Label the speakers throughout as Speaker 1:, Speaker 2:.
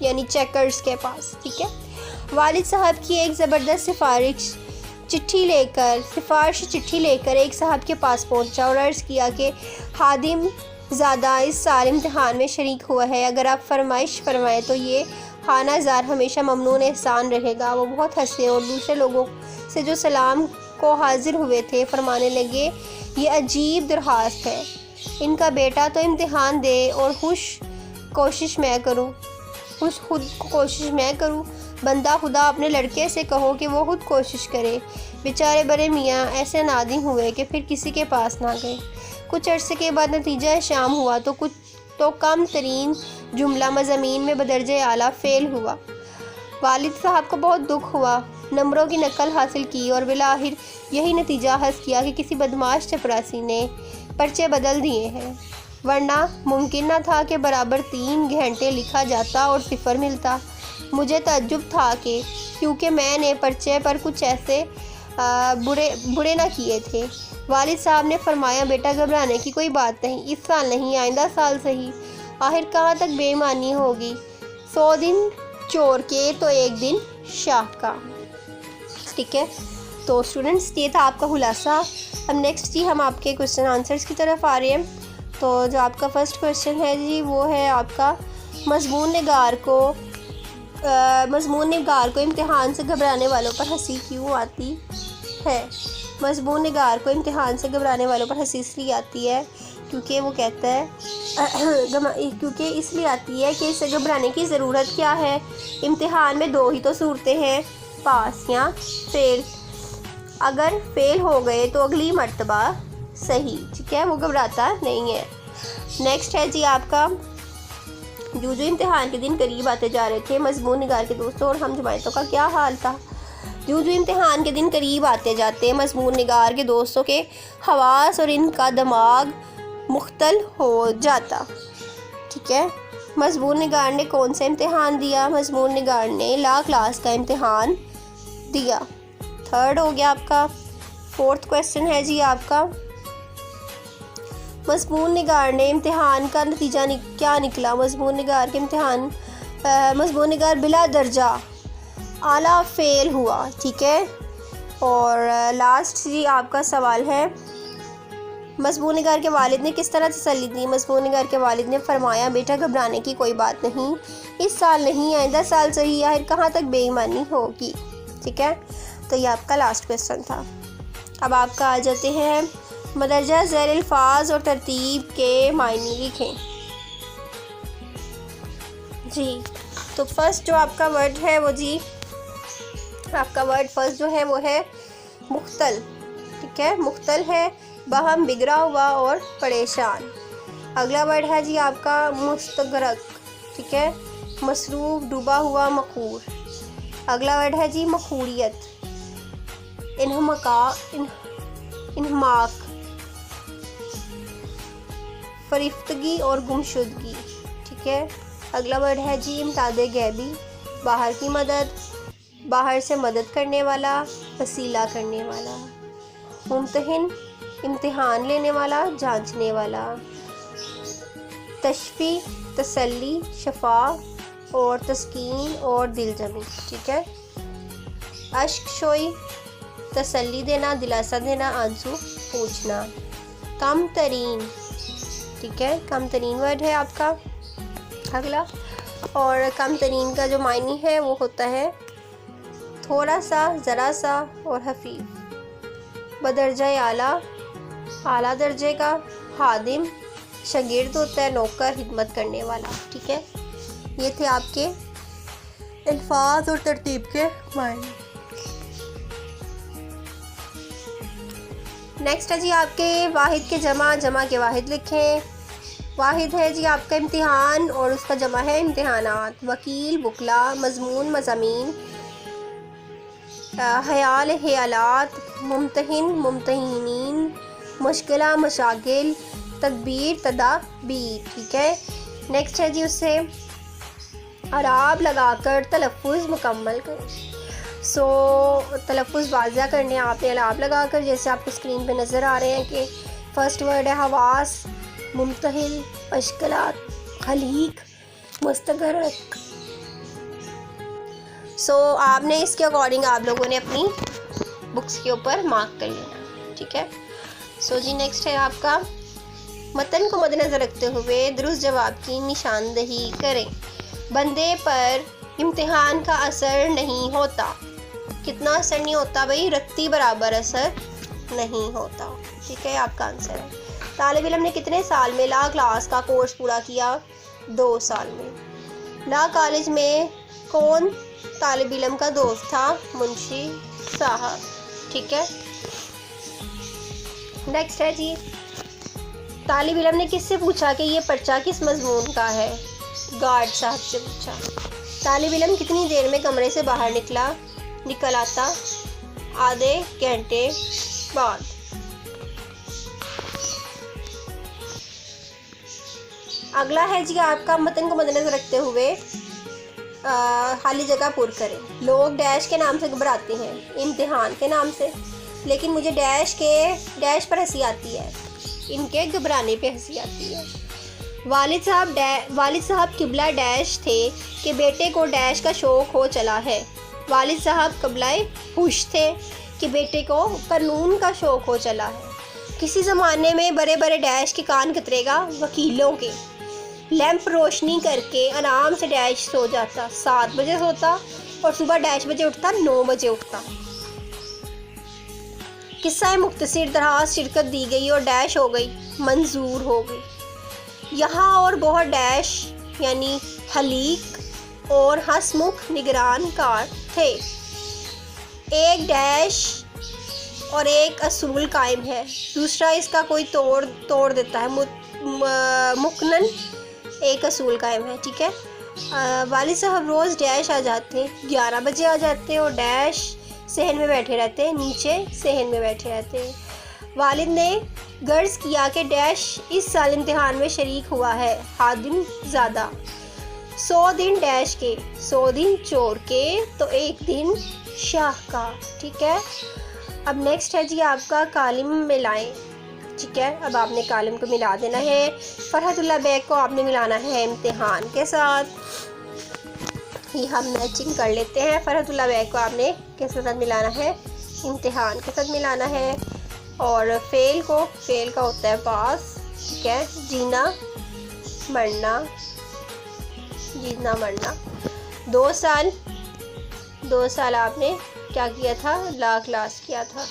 Speaker 1: یعنی چیکرز کے پاس. ٹھیک ہے. والد صاحب کی ایک زبردست سفارشی چٹھی لے کر ایک صاحب کے پاس پہنچا اور عرض کیا کہ خادم زادہ اس سال امتحان میں شریک ہوا ہے، اگر آپ فرمائش فرمائیں تو یہ خانہ زار ہمیشہ ممنون احسان رہے گا. وہ بہت ہنسے اور دوسرے لوگوں سے جو سلام کو حاضر ہوئے تھے فرمانے لگے، یہ عجیب درخواست ہے، ان کا بیٹا تو امتحان دے اور خود کوشش میں کروں. بندہ خدا اپنے لڑکے سے کہو کہ وہ خود کوشش کرے. بیچارے بڑے میاں ایسے نادم ہوئے کہ پھر کسی کے پاس نہ گئے. کچھ عرصے کے بعد نتیجہ شام ہوا تو کم ترین جملہ مضامین میں بدرجہ اعلیٰ فیل ہوا. والد صاحب کو بہت دکھ ہوا، نمبروں کی نقل حاصل کی اور بالآخر یہی نتیجہ حاصل کیا کہ کسی بدماش چپراسی نے پرچے بدل دیے ہیں، ورنہ ممکن نہ تھا کہ برابر 3 گھنٹے لکھا جاتا اور صفر ملتا. مجھے تعجب تھا کہ کیونکہ میں نے پرچے پر کچھ ایسے برے نہ کیے تھے. والد صاحب نے فرمایا، بیٹا گھبرانے کی کوئی بات نہیں، اس سال نہیں آئندہ سال صحیح. آخر کہاں تک بے ایمانی ہوگی، 100 دن چور کے تو ایک دن شاہ کا. ٹھیک ہے. تو اسٹوڈنٹس یہ تھا آپ کا خلاصہ. اب نیکسٹ جی ہم آپ کے کوشچن آنسرس کی طرف آ رہے ہیں. تو جو آپ کا فرسٹ کوشچن ہے جی وہ ہے آپ کا مضمون نگار کو امتحان سے گھبرانے والوں پر ہنسی کیوں آتی ہے. مضمون نگار کو امتحان سے گھبرانے والوں پر ہنسی اس لیے آتی ہے کیونکہ وہ کہتا ہے کیونکہ اس لیے آتی ہے کہ اسے گھبرانے کی ضرورت کیا ہے. امتحان میں 2 ہی تو صورتیں ہیں، پاس یا فیل. اگر فیل ہو گئے تو اگلی مرتبہ صحیح. ٹھیک ہے. وہ گھبراتا نہیں ہے. نیکسٹ ہے جی آپ کا جو امتحان کے دن قریب آتے جا رہے تھے، مضمون نگار کے دوستوں اور ہم جماعتوں کا کیا حال تھا. جو امتحان کے دن قریب آتے جاتے مضمون نگار کے دوستوں کے حواس اور ان کا دماغ مختل ہو جاتا. ٹھیک ہے. مضمون نگار نے کون سا امتحان دیا؟ مضمون نگار نے لا کلاس کا امتحان دیا. 3rd ہو گیا آپ کا. 4تھ کویسچن ہے جی آپ کا مضمون نگار نے امتحان کا نتیجہ کیا نکلا. مضمون نگار بلا درجہ اعلیٰ فیل ہوا. ٹھیک ہے. اور لاسٹ جی آپ کا سوال ہے مضمون نگار کے والد نے کس طرح تسلی دی. مضمون نگار کے والد نے فرمایا، بیٹا گھبرانے کی کوئی بات نہیں، اس سال نہیں آئندہ سال صحیح. آخر کہاں تک بے ایمانی ہوگی. ٹھیک ہے. تو یہ آپ کا لاسٹ کویسچن تھا. اب آپ کا آ جاتے ہیں مدرجہ ذیل الفاظ اور ترتیب کے معنی لکھیں. جی تو فرسٹ جو آپ کا ورڈ ہے وہ جی آپ کا ورڈ فرسٹ جو ہے وہ ہے مختل. ٹھیک ہے. مختل ہے باہم بگڑا ہوا اور پریشان. اگلا ورڈ ہے جی آپ کا مستغرق. ٹھیک ہے. مصروف ڈوبا ہوا مخور. اگلا ورڈ ہے جی مخوریت، انہماک، فریفتگی اور گمشدگی. ٹھیک ہے. اگلا ورڈ ہے جی امداد غیبی، باہر کی مدد، باہر سے مدد کرنے والا، وسیلہ کرنے والا. ممتحن، امتحان لینے والا، جانچنے والا. تشفی، تسلی، شفا اور تسکین اور دل جمی. ٹھیک ہے. اشک شوئی، تسلی دینا، دلاسا دینا، آنسو پوچھنا. کم ترین. ٹھیک ہے. کم ترین ورڈ ہے آپ کا اگلا. اور کم ترین کا جو معنی ہے وہ ہوتا ہے تھوڑا سا، ذرا سا اور خفیف. بدرجہ اعلیٰ، اعلیٰ درجے کا. خادم شاگرد ہوتا ہے، نوکر خدمت کرنے والا. ٹھیک ہے. یہ تھے آپ کے الفاظ اور ترتیب کے معنی. نیکسٹ ہے جی آپ کے واحد کے جمع کے واحد لکھیں. واحد ہے جی آپ کا امتحان اور اس کا جمع ہے امتحانات. وکیل وکلا، مضمون مضامین، خیال خیالات، ممتحن ممتحنین، مشغلہ مشاغل، تدبیر تدابیر. ٹھیک ہے. نیکسٹ ہے جی اس سے اعراب لگا کر تلفظ مکمل کریں. تلفظ واضح کرنے آپ نے اعراب لگا کر، جیسے آپ کو اسکرین پہ نظر آ رہے ہیں کہ فرسٹ ورڈ ہے حواس، ممتحن، مشغلات، خلیق، مستغرق، سو آپ نے اس کے اکارڈنگ آپ لوگوں نے اپنی بکس کے اوپر مارک کر لینا، ٹھیک ہے۔ سو جی نیکسٹ ہے آپ کا متن کو مد نظر رکھتے ہوئے درست جواب کی نشاندہی کریں۔ بندے پر امتحان کا اثر نہیں ہوتا۔ کتنا اثر نہیں ہوتا بھائی؟ رتی برابر اثر نہیں ہوتا، ٹھیک ہے، آپ کا آنسر ہے۔ طالب علم نے کتنے سال میں لا کلاس کا کورس پورا کیا؟ 2 سال میں۔ لا کالج میں کون طالب علم کا دوست تھا؟ منشی صاحب، ٹھیک ہے۔ نیکسٹ ہے جی، طالب علم نے کس سے پوچھا کہ یہ پرچہ کس مضمون کا ہے؟ گارڈ صاحب سے پوچھا۔ طالب علم کتنی دیر میں کمرے سے باہر نکل آتا؟ آدھے گھنٹے بعد۔ اگلا ہے جی آپ کا متن کو مد نظر رکھتے ہوئے خالی جگہ پر کریں۔ لوگ ڈیش کے نام سے گھبراتے ہیں، امتحان کے نام سے، لیکن مجھے ڈیش پر ہنسی آتی ہے، ان کے گھبرانے پہ ہنسی آتی ہے۔ والد صاحب قبلہ ڈیش تھے کہ بیٹے کو ڈیش کا شوق ہو چلا ہے۔ والد صاحب قبلہ ہوش تھے کہ بیٹے کو قانون کا شوق ہو چلا ہے۔ کسی زمانے میں بڑے بڑے ڈیش کے کان کترے گا وکیلوں کے۔ لیمپ روشنی کر کے آرام سے ڈیش سو جاتا، 7 بجے سوتا اور صبح ڈیش بجے اٹھتا، 9 بجے اٹھتا۔ قصہ مختصر درخواست شرکت دی گئی اور ڈیش ہو گئی، منظور ہو گئی۔ یہاں اور بہت ڈیش یعنی حلیق اور ہسمکھ نگران کار تھے۔ ایک ڈیش اور ایک اصول قائم ہے، دوسرا اس کا کوئی توڑ دیتا ہے، مکنن ایک اصول قائم ہے، ٹھیک ہے۔ والد صاحب روز ڈیش آ جاتے، 11 بجے آ جاتے اور ڈیش صحن میں بیٹھے رہتے، نیچے صحن میں بیٹھے رہتے۔ والد نے غرض کیا کہ ڈیش اس سال امتحان میں شریک ہوا ہے، خادم زادہ۔ 100 دن ڈیش کے، 100 دن چور کے، تو 1 دن شاہ کا، ٹھیک ہے۔ اب نیکسٹ ہے جی آپ کا کالم ملائیں، ٹھیک ہے۔ اب آپ نے کالم کو ملا دینا ہے۔ فرحت اللہ بیگ کو آپ نے ملانا ہے امتحان کے ساتھ، یہ ہم میچنگ کر لیتے ہیں۔ فرحت اللہ بیگ کو آپ نے کس کے ساتھ ملانا ہے؟ امتحان کے ساتھ ملانا ہے۔ اور فیل کا ہوتا ہے پاس، ٹھیک ہے۔ جینا مرنا 2 سال آپ نے کیا کیا تھا؟ لا کلاس کیا تھا۔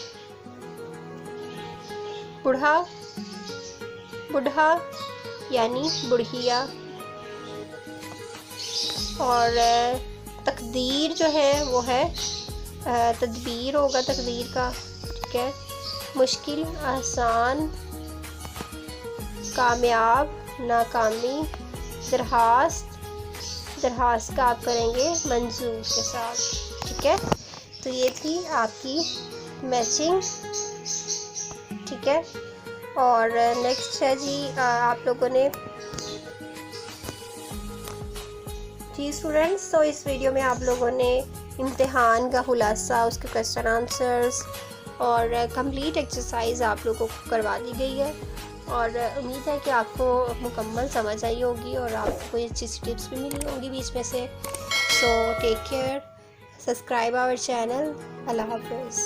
Speaker 1: بڑھا یعنی بڑھیا۔ اور تقدیر جو ہے وہ ہے تدبیر ہوگا تقدیر کا، ٹھیک ہے۔ مشکل آسان، کامیاب ناکامی، درخواست کا آپ کریں گے منظور کے ساتھ، ٹھیک ہے۔ تو یہ تھی آپ کی میچنگ، ٹھیک ہے۔ اور نیکسٹ ہے جی آپ لوگوں نے جی اسٹوڈنٹس، تو اس ویڈیو میں آپ لوگوں نے امتحان کا خلاصہ، اس کے کویسچن آنسرز اور کمپلیٹ ایکسرسائز آپ لوگوں کو کروا دی گئی ہے، اور امید ہے کہ آپ کو مکمل سمجھ آئی ہوگی اور آپ کو کوئی اچھی سی ٹپس بھی ملی ہوں گی بیچ میں سے۔ So take care, subscribe our channel, اللہ حافظ۔